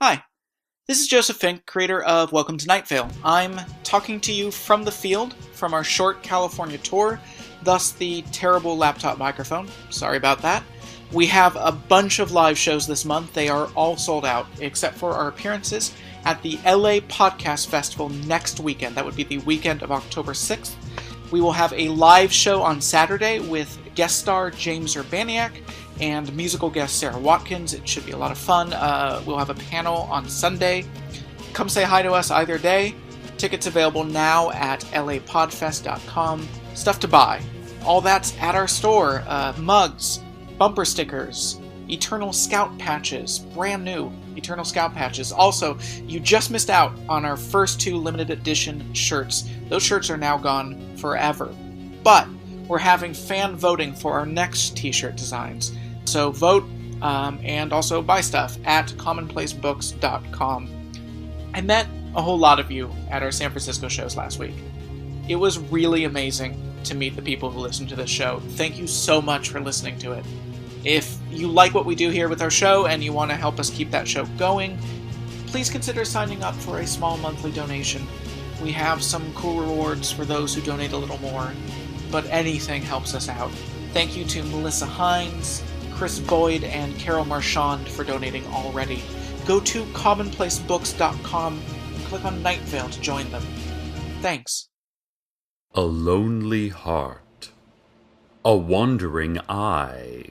Hi, this is Joseph Fink, creator of Welcome to Night Vale. I'm talking to you from the field, from our short California tour, thus the terrible laptop microphone. Sorry about that. We have a bunch of live shows this month. They are all sold out, except for our appearances at the LA Podcast Festival next weekend. That would be the weekend of October 6th. We will have a live show on Saturday with guest star James Urbaniak and musical guest Sarah Watkins. It should be a lot of fun. We'll have a panel on Sunday. Come say hi to us either day. Tickets available now at lapodfest.com. Stuff to buy. All that's at our store. Mugs, bumper stickers, Eternal Scout patches, brand new Eternal Scout patches. Also, you just missed out on our first 2 limited edition shirts. Those shirts are now gone forever. But we're having fan voting for our next t-shirt designs. So vote and also buy stuff at commonplacebooks.com. I met a whole lot of you at our San Francisco shows last week. It was really amazing to meet the people who listen to this show. Thank you so much for listening to it. If you like what we do here with our show and you want to help us keep that show going, please consider signing up for a small monthly donation. We have some cool rewards for those who donate a little more, but anything helps us out. Thank you to Melissa Hines, Chris Boyd, and Carol Marchand for donating already. Go to commonplacebooks.com and click on Night Vale to join them. Thanks. A lonely heart, a wandering eye,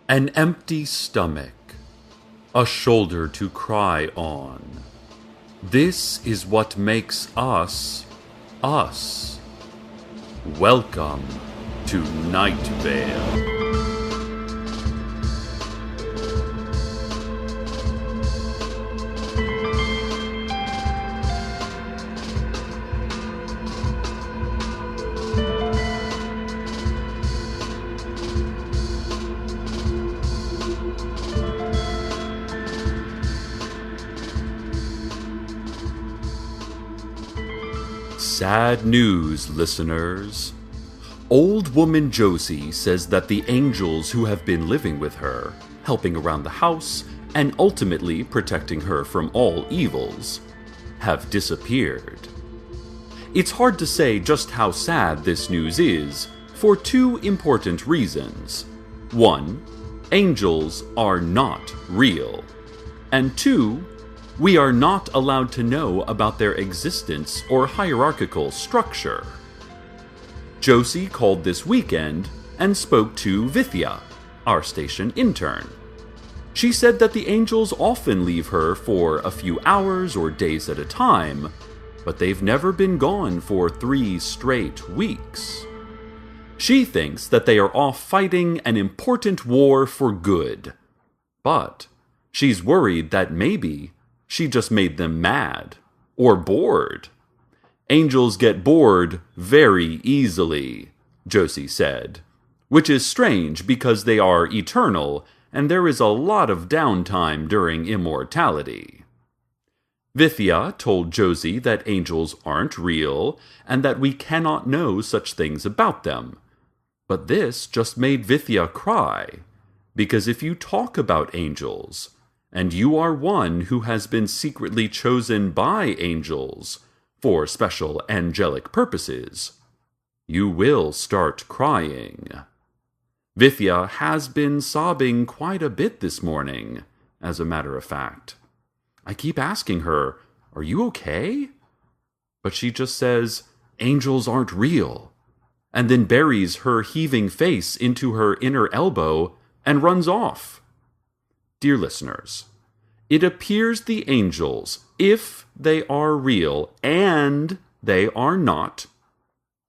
an empty stomach, a shoulder to cry on. This is what makes us, us. Welcome to Night Vale. Sad news, listeners. Old woman Josie says that the angels who have been living with her, helping around the house, and ultimately protecting her from all evils, have disappeared. It's hard to say just how sad this news is, for 2 important reasons. 1, angels are not real. And 2, we are not allowed to know about their existence or hierarchical structure. Josie called this weekend and spoke to Vithya, our station intern. She said that the angels often leave her for a few hours or days at a time, but they've never been gone for 3 straight weeks. She thinks that they are off fighting an important war for good, but she's worried that maybe she just made them mad, or bored. Angels get bored very easily, Josie said, which is strange because they are eternal and there is a lot of downtime during immortality. Vithya told Josie that angels aren't real and that we cannot know such things about them. But this just made Vithya cry, because if you talk about angels, and you are one who has been secretly chosen by angels for special angelic purposes, you will start crying. Vithya has been sobbing quite a bit this morning, as a matter of fact. I keep asking her, "Are you okay?" But she just says, "Angels aren't real," and then buries her heaving face into her inner elbow and runs off. Dear listeners, it appears the angels, if they are real, and they are not,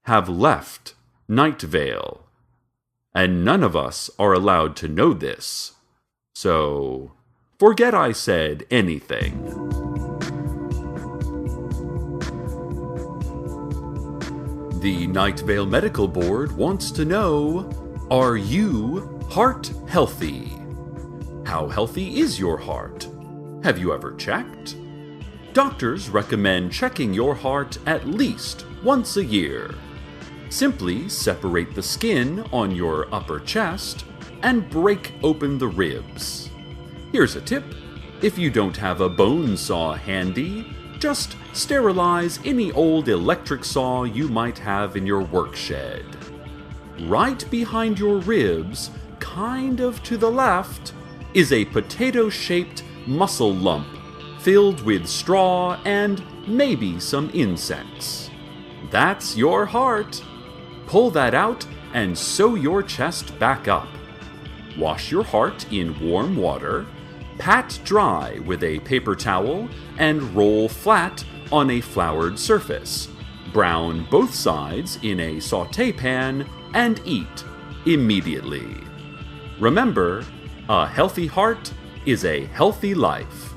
have left Night Vale. And none of us are allowed to know this. So, forget I said anything. The Night Vale Medical Board wants to know, are you heart healthy? How healthy is your heart? Have you ever checked? Doctors recommend checking your heart at least once a year. Simply separate the skin on your upper chest and break open the ribs. Here's a tip. If you don't have a bone saw handy, just sterilize any old electric saw you might have in your work shed. Right behind your ribs, kind of to the left, is a potato-shaped muscle lump filled with straw and maybe some insects. That's your heart. Pull that out and sew your chest back up. Wash your heart in warm water, pat dry with a paper towel, and roll flat on a floured surface. Brown both sides in a sauté pan and eat immediately. Remember, a healthy heart is a healthy life.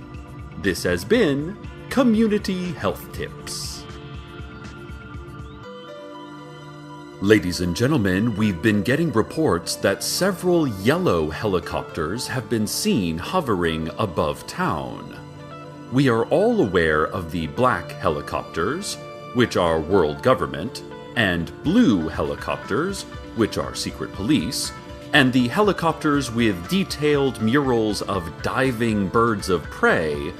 This has been Community Health Tips. Ladies and gentlemen, we've been getting reports that several yellow helicopters have been seen hovering above town. We are all aware of the black helicopters, which are world government, and blue helicopters, which are secret police, and the helicopters with detailed murals of diving birds of prey,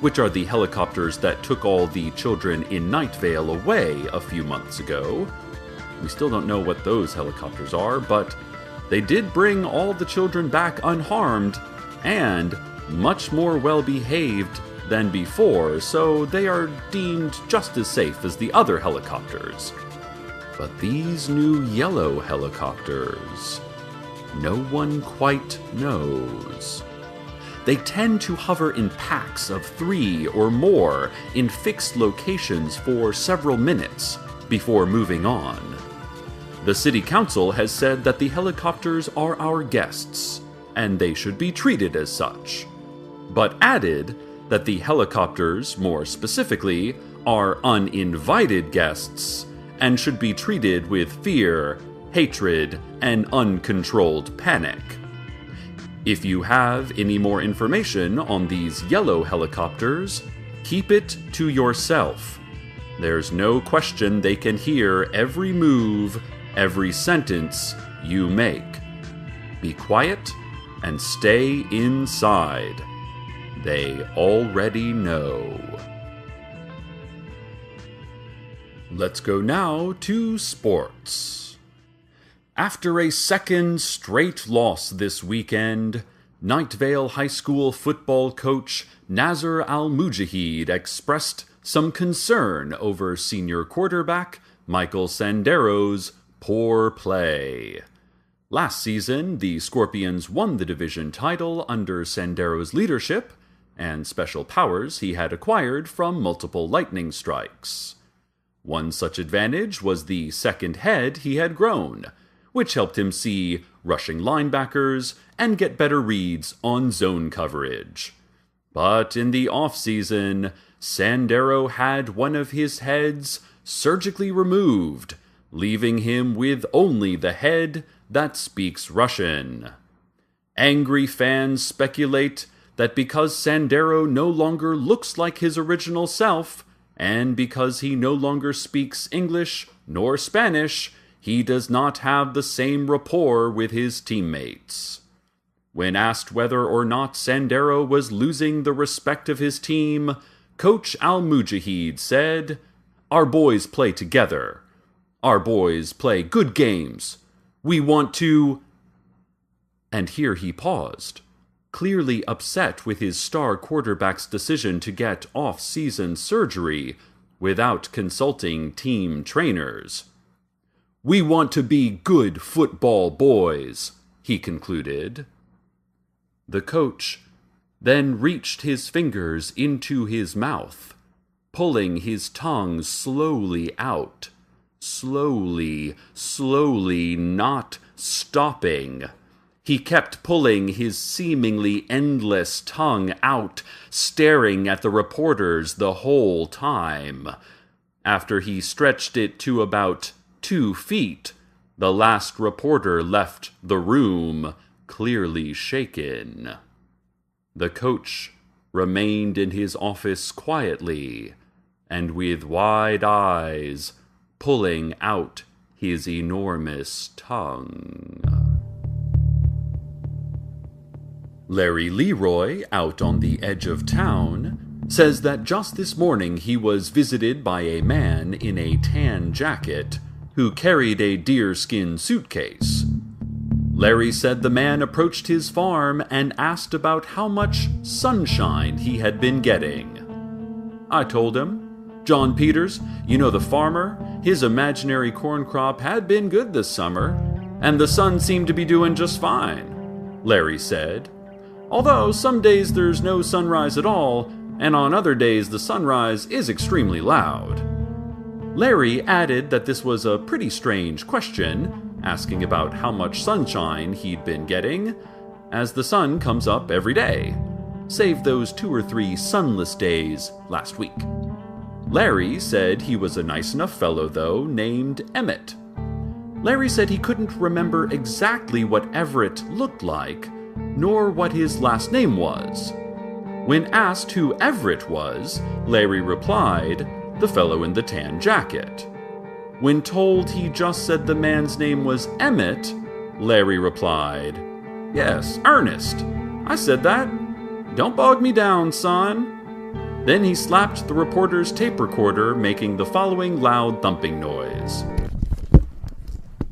which are the helicopters that took all the children in Night Vale away a few months ago. We still don't know what those helicopters are, but they did bring all the children back unharmed and much more well-behaved than before, so they are deemed just as safe as the other helicopters. But these new yellow helicopters, no one quite knows. They tend to hover in packs of 3 or more in fixed locations for several minutes before moving on. The City Council has said that the helicopters are our guests, and they should be treated as such, but added that the helicopters, more specifically, are uninvited guests and should be treated with fear, hatred, and uncontrolled panic. If you have any more information on these yellow helicopters, keep it to yourself. There's no question they can hear every move, every sentence you make. Be quiet and stay inside. They already know. Let's go now to sports. After a second straight loss this weekend, Night Vale High School football coach Nazar Al-Mujahid expressed some concern over senior quarterback Michael Sandero's poor play. Last season, the Scorpions won the division title under Sandero's leadership and special powers he had acquired from multiple lightning strikes. One such advantage was the second head he had grown, which helped him see rushing linebackers and get better reads on zone coverage. But in the off-season, Sandero had one of his heads surgically removed, leaving him with only the head that speaks Russian. Angry fans speculate that because Sandero no longer looks like his original self, and because he no longer speaks English nor Spanish, he does not have the same rapport with his teammates. When asked whether or not Sandero was losing the respect of his team, Coach Al-Mujahid said, "Our boys play together. Our boys play good games. We want to..." And here he paused, clearly upset with his star quarterback's decision to get off-season surgery without consulting team trainers. "We want to be good football boys," he concluded. The coach then reached his fingers into his mouth, pulling his tongue slowly out. Slowly, not stopping. He kept pulling his seemingly endless tongue out, staring at the reporters the whole time. After he stretched it to about 2 feet, the last reporter left the room, clearly shaken. The coach remained in his office quietly, and with wide eyes, pulling out his enormous tongue. Larry Leroy, out on the edge of town, says that just this morning he was visited by a man in a tan jacket who carried a deerskin suitcase. Larry said the man approached his farm and asked about how much sunshine he had been getting. I told him, "John Peters, you know the farmer, his imaginary corn crop had been good this summer, and the sun seemed to be doing just fine," Larry said. "Although some days there's no sunrise at all, and on other days the sunrise is extremely loud." Larry added that this was a pretty strange question, asking about how much sunshine he'd been getting, as the sun comes up every day, save those 2 or 3 sunless days last week. Larry said he was a nice enough fellow, though, named Emmett. Larry said he couldn't remember exactly what Everett looked like, nor what his last name was. When asked who Everett was, Larry replied, "The fellow in the tan jacket." When told he just said the man's name was Emmett, Larry replied, "Yes, Ernest. I said that. Don't bog me down, son." Then he slapped the reporter's tape recorder, making the following loud thumping noise.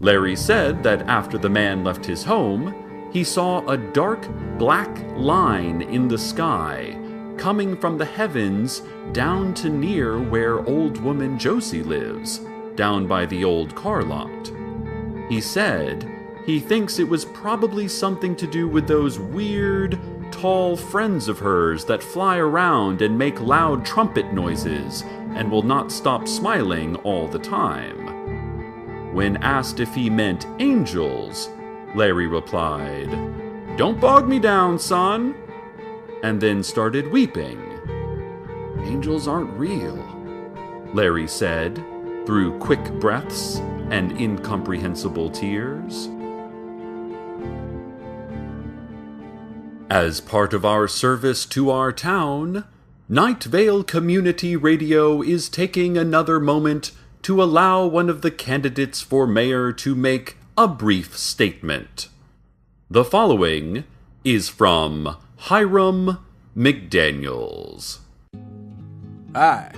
Larry said that after the man left his home, he saw a dark black line in the sky, coming from the heavens down to near where old woman Josie lives, down by the old car lot. He said he thinks it was probably something to do with those weird, tall friends of hers that fly around and make loud trumpet noises and will not stop smiling all the time. When asked if he meant angels, Larry replied, "Don't bog me down, son," and then started weeping. "Angels aren't real," Larry said, through quick breaths and incomprehensible tears. As part of our service to our town, Night Vale Community Radio is taking another moment to allow one of the candidates for mayor to make a brief statement. The following is from Hiram McDaniels. Hi,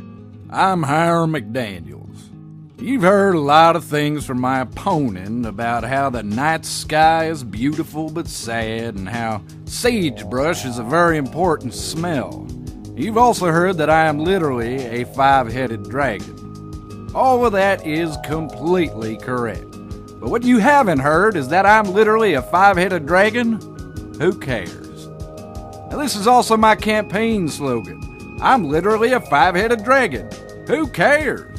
I'm Hiram McDaniels. You've heard a lot of things from my opponent about how the night sky is beautiful but sad and how sagebrush is a very important smell. You've also heard that I am literally a 5-headed dragon. All of that is completely correct. But what you haven't heard is that I'm literally a 5-headed dragon? Who cares? Now, this is also my campaign slogan. I'm literally a 5-headed dragon. Who cares?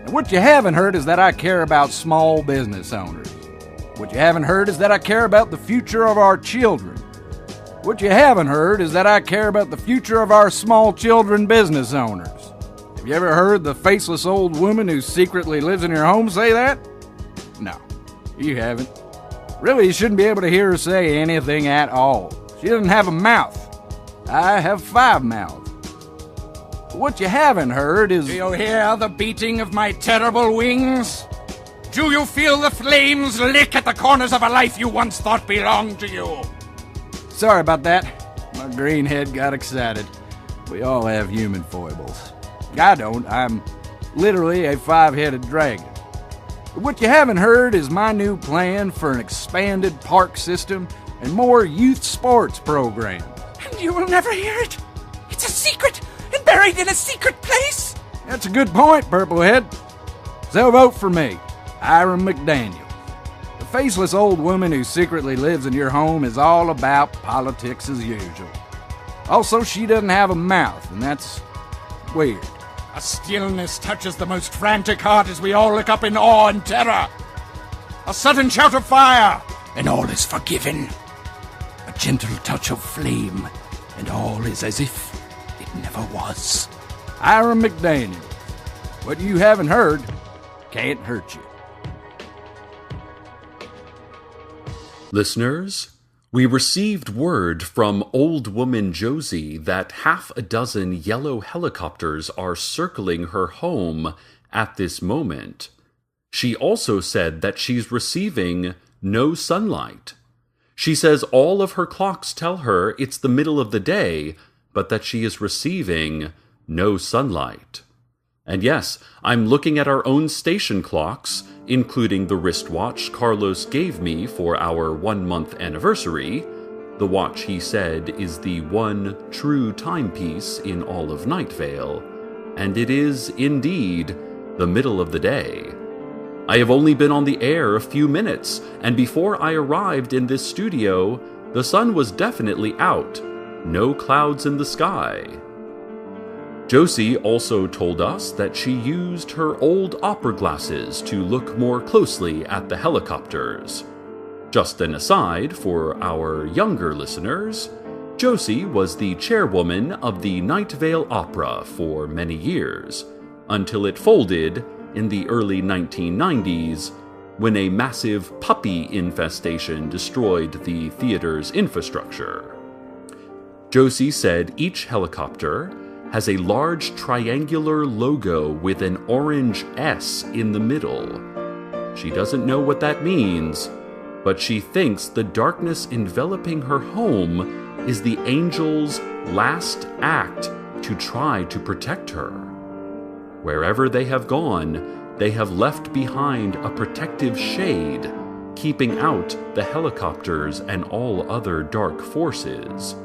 And what you haven't heard is that I care about small business owners. What you haven't heard is that I care about the future of our children. What you haven't heard is that I care about the future of our small children business owners. Have you ever heard the faceless old woman who secretly lives in your home say that? No, you haven't. Really, you shouldn't be able to hear her say anything at all. She doesn't have a mouth. I have 5 mouths. What you haven't heard is... Do you hear the beating of my terrible wings? Do you feel the flames lick at the corners of a life you once thought belonged to you? Sorry about that. My green head got excited. We all have human foibles. I don't. I'm literally a 5-headed dragon. But what you haven't heard is my new plan for an expanded park system and more youth sports programs. And you will never hear it. It's a secret and buried in a secret place. That's a good point, Purplehead. So vote for me, Hiram McDaniels. The faceless old woman who secretly lives in your home is all about politics as usual. Also, she doesn't have a mouth, and that's weird. A stillness touches the most frantic heart as we all look up in awe and terror. A sudden shout of fire, and all is forgiven. A gentle touch of flame, and all is as if it never was. Hiram McDaniels. What you haven't heard can't hurt you. Listeners, we received word from old woman Josie that 6 yellow helicopters are circling her home at this moment. She also said that she's receiving no sunlight. She says all of her clocks tell her it's the middle of the day, but that she is receiving no sunlight. And yes, I'm looking at our own station clocks, including the wristwatch Carlos gave me for our 1-month anniversary. The watch, he said, is the one true timepiece in all of Night Vale, and it is, indeed, the middle of the day. I have only been on the air a few minutes, and before I arrived in this studio, the sun was definitely out. No clouds in the sky. Josie also told us that she used her old opera glasses to look more closely at the helicopters. Just an aside for our younger listeners, Josie was the chairwoman of the Night Vale Opera for many years, until it folded in the early 1990s, when a massive puppy infestation destroyed the theater's infrastructure. Josie said each helicopter has a large triangular logo with an orange S in the middle. She doesn't know what that means, but she thinks the darkness enveloping her home is the angels' last act to try to protect her. Wherever they have gone, they have left behind a protective shade, keeping out the helicopters and all other dark forces.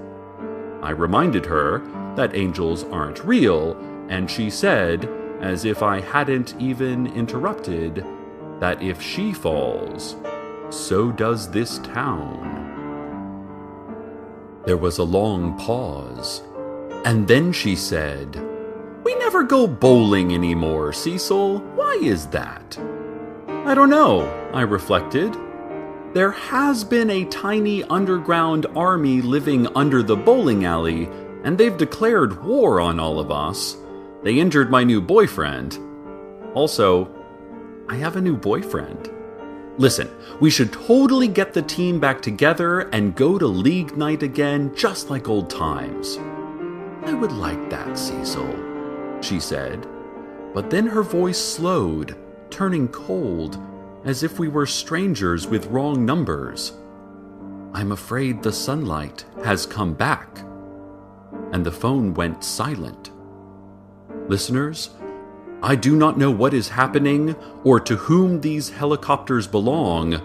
I reminded her that angels aren't real, and she said, as if I hadn't even interrupted, that if she falls, so does this town. There was a long pause, and then she said, "We never go bowling anymore, Cecil. Why is that?" I don't know, I reflected. There has been a tiny underground army living under the bowling alley, and they've declared war on all of us. They injured my new boyfriend. Also, I have a new boyfriend. Listen, we should totally get the team back together and go to league night again, just like old times. I would like that, Cecil, she said. But then her voice slowed, turning cold, as if we were strangers with wrong numbers. I'm afraid the sunlight has come back. And the phone went silent. Listeners, I do not know what is happening or to whom these helicopters belong,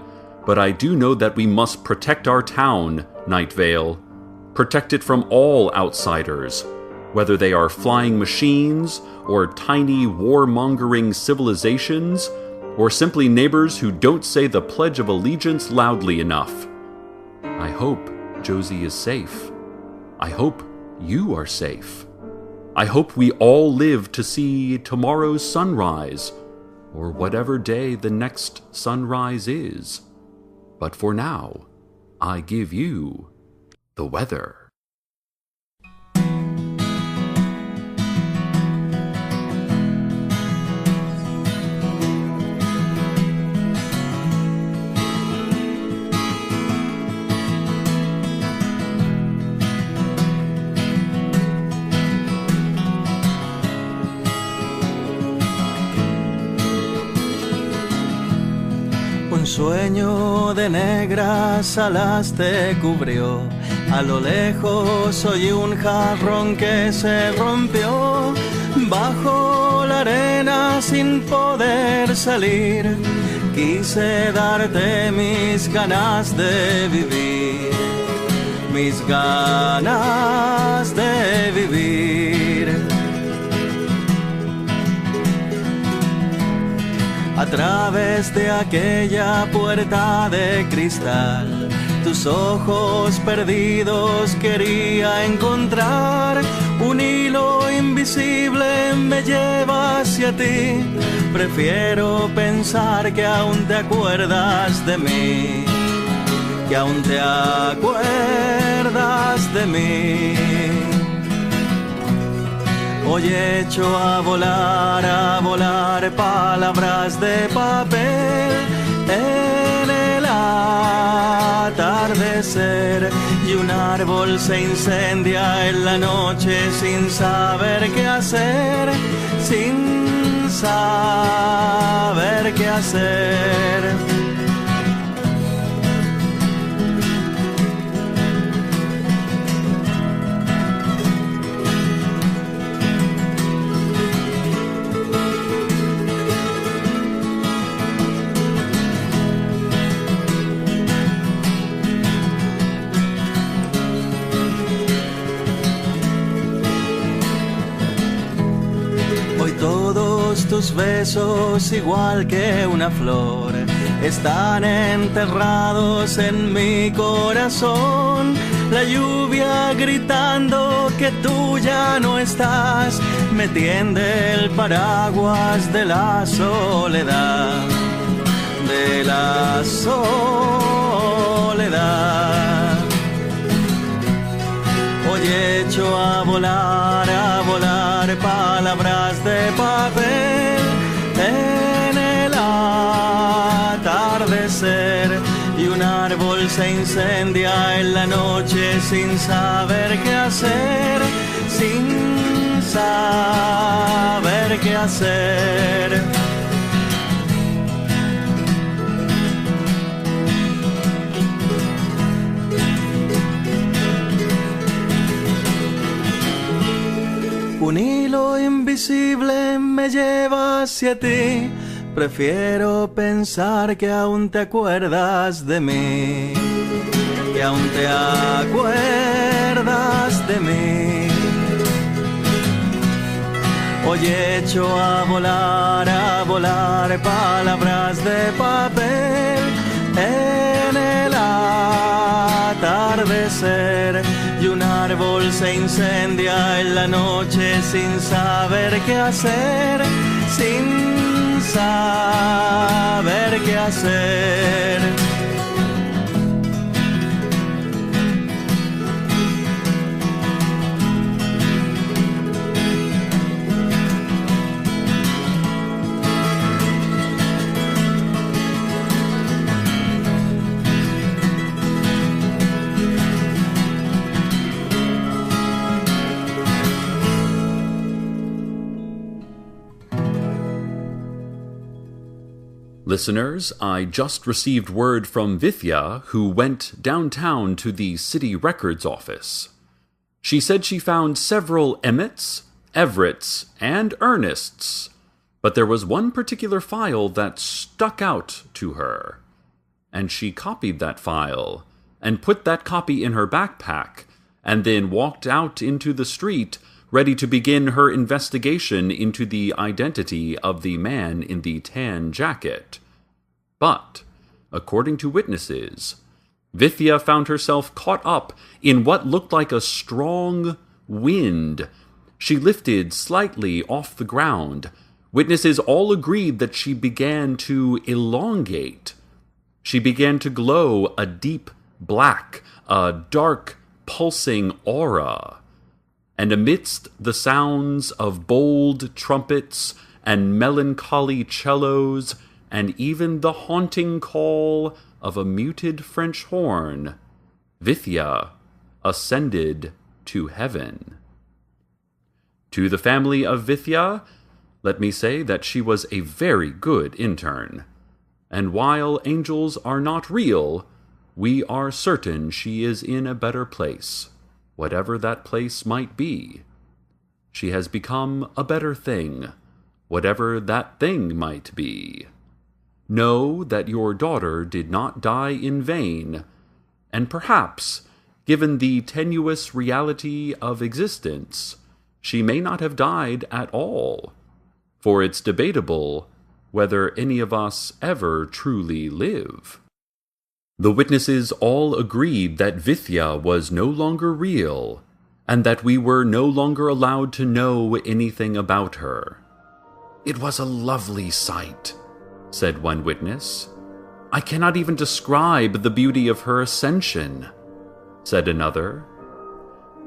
but I do know that we must protect our town, Night Vale. Protect it from all outsiders, whether they are flying machines or tiny warmongering civilizations, or simply neighbors who don't say the Pledge of Allegiance loudly enough. I hope Josie is safe. I hope you are safe. I hope we all live to see tomorrow's sunrise, or whatever day the next sunrise is. But for now, I give you the weather. Un sueño de negras alas te cubrió. A lo lejos oí un jarrón que se rompió. Bajo la arena sin poder salir, quise darte mis ganas de vivir. Mis ganas de vivir. A través de aquella puerta de cristal, tus ojos perdidos quería encontrar. Un hilo invisible me lleva hacia ti. Prefiero pensar que aún te acuerdas de mí, que aún te acuerdas de mí. Hoy echo a volar palabras de papel en el atardecer, y un árbol se incendia en la noche sin saber qué hacer, sin saber qué hacer. tus besos igual que una flor están enterrados en mi corazón. La lluvia gritando que tú ya no estás me tiende el paraguas de la soledad, de la soledad. Hoy echo a volar palabras de papel en el atardecer, y un árbol se incendia en la noche sin saber qué hacer, sin saber qué hacer. Un hilo invisible me lleva hacia ti. Prefiero pensar que aún te acuerdas de mí, que aún te acuerdas de mí. Hoy echo a volar palabras de papel en el atardecer, y un árbol se incendia en la noche sin saber qué hacer, sin saber qué hacer. Listeners, I just received word from Vithya, who went downtown to the city records office. She said she found several Emmets, Everetts, and Ernests, but there was one particular file that stuck out to her. And she copied that file, and put that copy in her backpack, and then walked out into the street, ready to begin her investigation into the identity of the man in the tan jacket. But, according to witnesses, Vithya found herself caught up in what looked like a strong wind. She lifted slightly off the ground. Witnesses all agreed that she began to elongate. She began to glow a deep black, a dark, pulsing aura. And amidst the sounds of bold trumpets and melancholy cellos, and even the haunting call of a muted French horn, Vithya ascended to heaven. To the family of Vithya, let me say that she was a very good intern. And while angels are not real, we are certain she is in a better place, whatever that place might be. She has become a better thing, whatever that thing might be. Know that your daughter did not die in vain, and perhaps, given the tenuous reality of existence, she may not have died at all, for it's debatable whether any of us ever truly live. The witnesses all agreed that Vithya was no longer real, and that we were no longer allowed to know anything about her. "It was a lovely sight," said one witness. "I cannot even describe the beauty of her ascension," said another.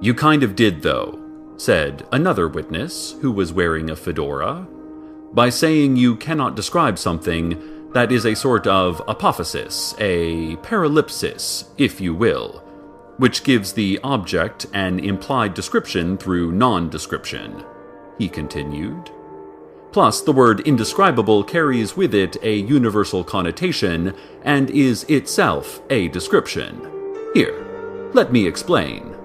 "You kind of did, though," said another witness, who was wearing a fedora. "By saying you cannot describe something, that is a sort of apophasis, a paralipsis, if you will, which gives the object an implied description through non-description," he continued. Plus, the word indescribable carries with it a universal connotation and is itself a description. Here, let me explain.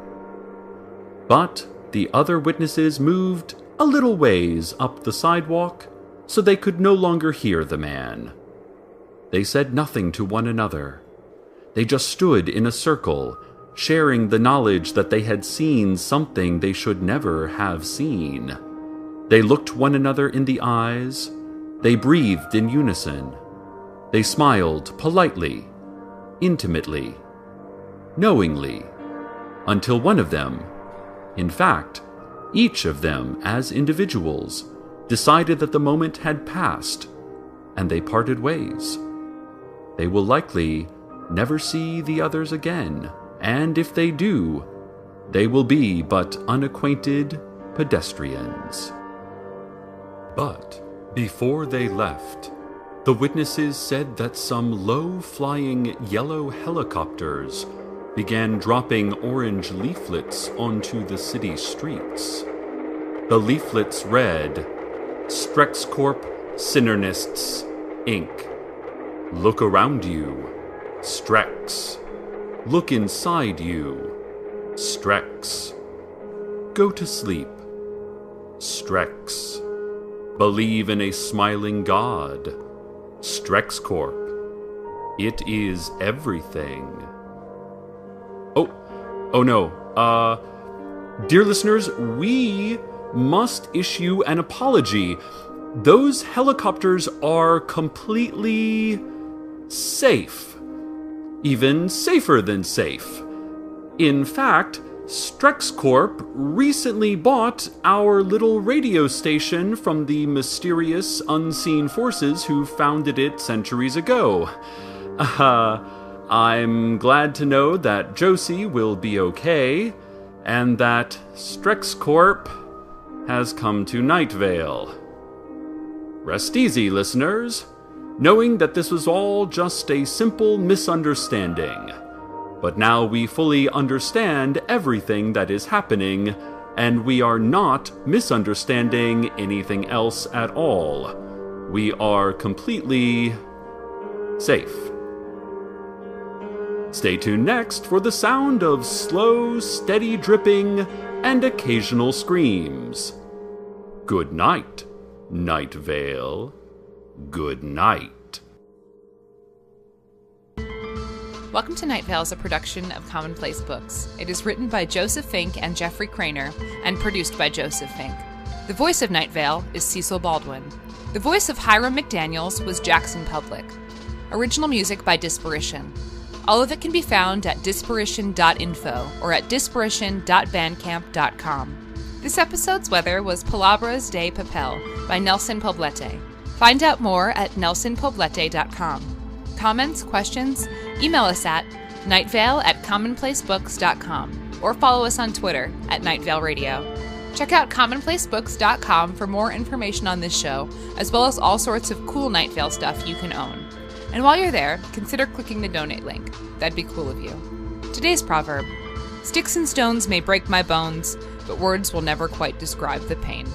But the other witnesses moved a little ways up the sidewalk, so they could no longer hear the man. They said nothing to one another. They just stood in a circle, sharing the knowledge that they had seen something they should never have seen. They looked one another in the eyes. They breathed in unison. They smiled politely, intimately, knowingly, until one of them, in fact, each of them as individuals, decided that the moment had passed, and they parted ways. They will likely never see the others again, and if they do, they will be but unacquainted pedestrians. But before they left, the witnesses said that some low-flying yellow helicopters began dropping orange leaflets onto the city streets. The leaflets read, "Strexcorp Synernists, Inc. Look around you, Strex. Look inside you, Strex. Go to sleep, Strex. Believe in a smiling God, Strexcorp. It is everything." Oh no. Dear listeners, we must issue an apology. Those helicopters are completely safe. Even safer than safe. In fact, Strexcorp recently bought our little radio station from the mysterious unseen forces who founded it centuries ago. I'm glad to know that Josie will be okay, and that Strexcorp has come to Night Vale. Rest easy, listeners, knowing that this was all just a simple misunderstanding. But now we fully understand everything that is happening, and we are not misunderstanding anything else at all. We are completely safe. Stay tuned next for the sound of slow, steady dripping and occasional screams. Good night, Night Vale. Good night. Welcome to Night Vale is a production of Commonplace Books. It is written by Joseph Fink and Jeffrey Craner and produced by Joseph Fink. The voice of Night Vale is Cecil Baldwin. The voice of Hiram McDaniels was Jackson Public. Original music by Disparition. All of it can be found at disparition.info or at disparition.bandcamp.com. This episode's weather was Palabras de Papel by Nelson Poblete. Find out more at nelsonpoblete.com. Comments, questions? Email us at nightvale@commonplacebooks.com or follow us on Twitter at Nightvale Radio. Check out commonplacebooks.com for more information on this show, as well as all sorts of cool Night Vale stuff you can own. And while you're there, consider clicking the donate link. That'd be cool of you. Today's proverb: sticks and stones may break my bones, but words will never quite describe the pain.